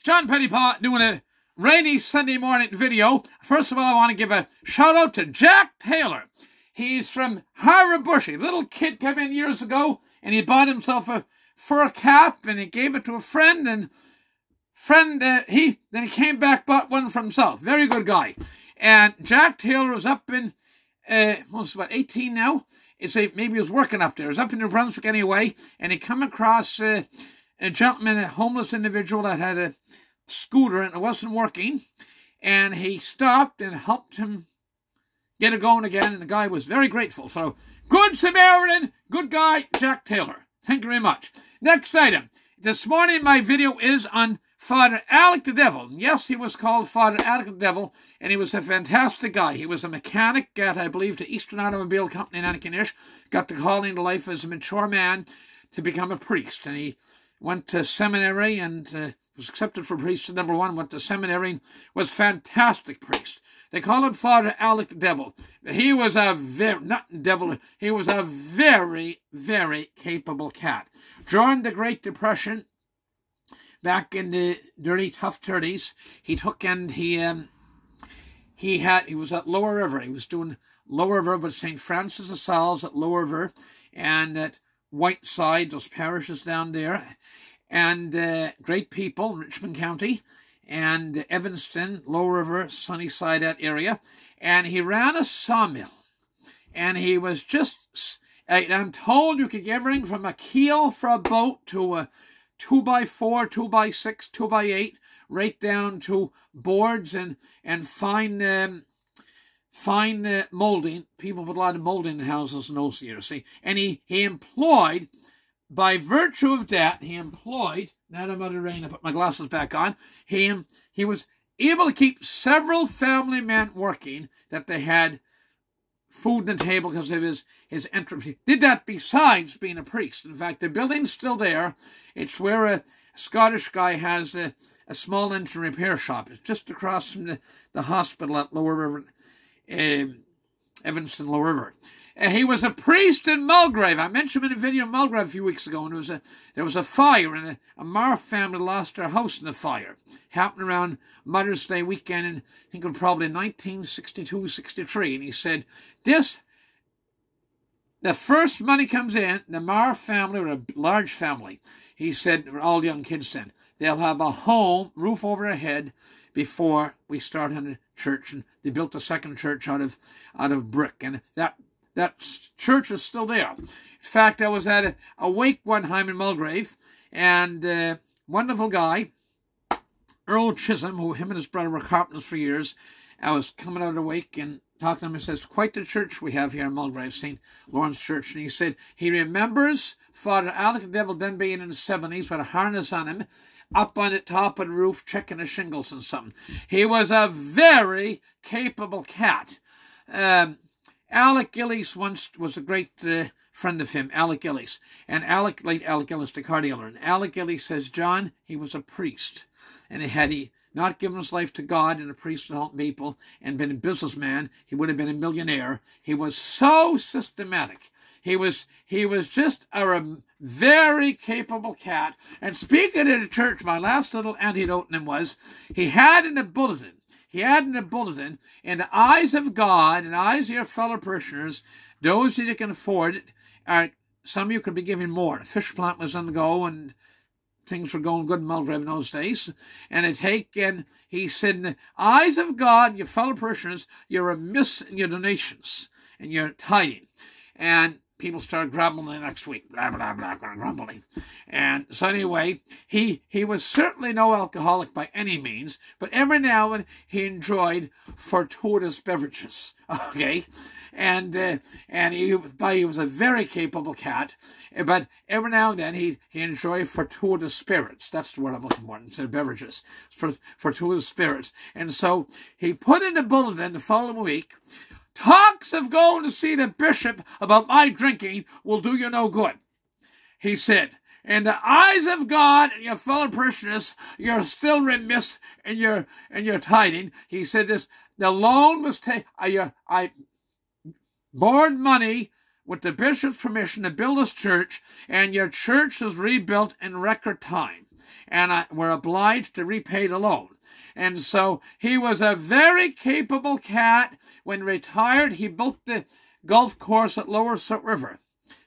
John Pettipas doing a rainy Sunday morning video. First of all, I want to give a shout out to Jack Taylor. He's from Harvard-Bushy. Little kid came in years ago and he bought himself a fur cap and he gave it to a friend, and then he came back, bought one for himself. Very good guy. And Jack Taylor was up in about 18 now. Maybe he was working up there. He was up in New Brunswick anyway, and he come across a gentleman, a homeless individual that had a scooter and it wasn't working, and he stopped and helped him get it going again, and the guy was very grateful. So, good Samaritan, good guy, Jack Taylor. Thank you very much. Next item. This morning my video is on Father Alec the Devil. Yes, he was called Father Alec the Devil, and he was a fantastic guy. He was a mechanic at, I believe, the Eastern Automobile Company in Antigonish. Got the calling to life as a mature man to become a priest, and he went to seminary and was accepted for priesthood. Number one, went to seminary, was a fantastic priest. They call him Father Alec the Devil. He was a he was a very, very capable cat. During the Great Depression, back in the dirty, tough 30s, he took and he was at Lower River. He was doing Lower River with St. Francis of Sales at Lower River, and at Whiteside, those parishes down there, and great people, Richmond County, and Evanston, Lower River, Sunnyside, that area. And he ran a sawmill, and he was just, I'm told you could get everything from a keel for a boat to a 2x4, 2x6, 2x8, right down to boards and fine molding. People put a lot of molding in houses in those years, see. And he employed, by virtue of that, now I'm out of rain, I put my glasses back on, he was able to keep several family men working, that they had food on the table because of his entropy. Did that besides being a priest. In fact, the building's still there. It's where a Scottish guy has a small engine repair shop. It's just across from the hospital at Lower River, Evanston, Lower River. He was a priest in Mulgrave. I mentioned him in a video in Mulgrave a few weeks ago, and there was a fire, and a Marr family lost their house in the fire. Happened around Mother's Day weekend, and I think it was probably 1962, 63. And he said, the first money comes in, the Marr family were a large family. He said, they were all young kids then, they'll have a home, roof over their head, before we start on the church. And they built a second church out of brick, and that church is still there. In fact, I was at a wake one time in Mulgrave, and wonderful guy, Earl Chisholm, who him and his brother were carpenters for years. I was coming out of the wake and talking to him. He says, quite the church we have here in Mulgrave, St. Lawrence Church. And he said he remembers Father Alec the Devil then being in the 70s with a harness on him, up on the top of the roof, checking the shingles and something. He was a very capable cat. Alec Gillies once was a great friend of him, Alec Gillies. And late Alec Gillies, the car dealer. And Alec Gillies says, John, he was a priest. And had he not given his life to God and a priest to help people and been a businessman, he would have been a millionaire. He was so systematic. He was just a very capable cat. And speaking of the church, my last little anecdote in him was, he had in the bulletin, in the eyes of God and eyes of your fellow parishioners, those that can afford it, some of you could be giving more. The fish plant was on the go, and things were going good in Mulgrave in those days. And he said, in the eyes of God and your fellow parishioners, you're amiss in your donations and your tithing. And people started grumbling the next week, blah, blah, blah, grumbling. And so anyway, he was certainly no alcoholic by any means, but every now and then he enjoyed fortuitous beverages, okay? And he was a very capable cat, but every now and then he enjoyed fortuitous spirits. That's the word I'm looking for, instead of beverages. Fortuitous spirits. And so he put in the bulletin the following week, talks of going to see the bishop about my drinking will do you no good. He said, in the eyes of God and your fellow parishioners, you're still remiss in your tithing. He said this, the loan was taken, I borrowed money with the bishop's permission to build this church, and your church was rebuilt in record time. and were obliged to repay the loan. And so he was a very capable cat. When retired, he built the golf course at Lower Salt River,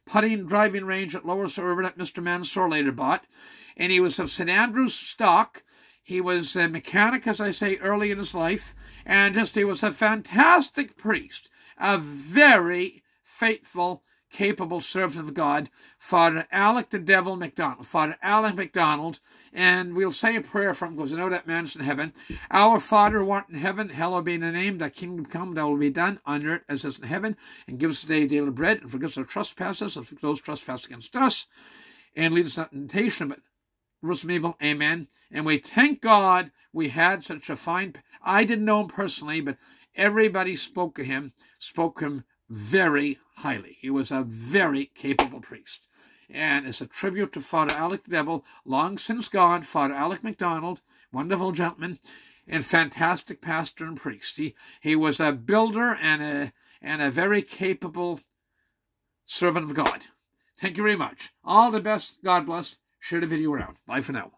putting driving range at Lower Salt River that Mr. Mansour later bought. And he was of St. Andrew's stock. He was a mechanic, as I say, early in his life. And he was a fantastic priest, a very faithful, capable servant of God, Father Alec the Devil MacDonald. Father Alec MacDonald, and we'll say a prayer for him because I know that man's in heaven. Our Father who art in heaven, hallowed be thy name, thy kingdom come, thy will be done on earth as it is in heaven. And give us today daily bread, and forgive us our trespasses, and forgive those trespass against us. And lead us not in temptation, but deliver us from evil. Amen. And we thank God we had such a fine... I didn't know him personally, but everybody spoke of him very highly. He was a very capable priest. And it's a tribute to Father Alec the Devil, long since gone, Father Alec MacDonald, wonderful gentleman, and fantastic pastor and priest. He was a builder and a very capable servant of God. Thank you very much. All the best. God bless. Share the video around. Bye for now.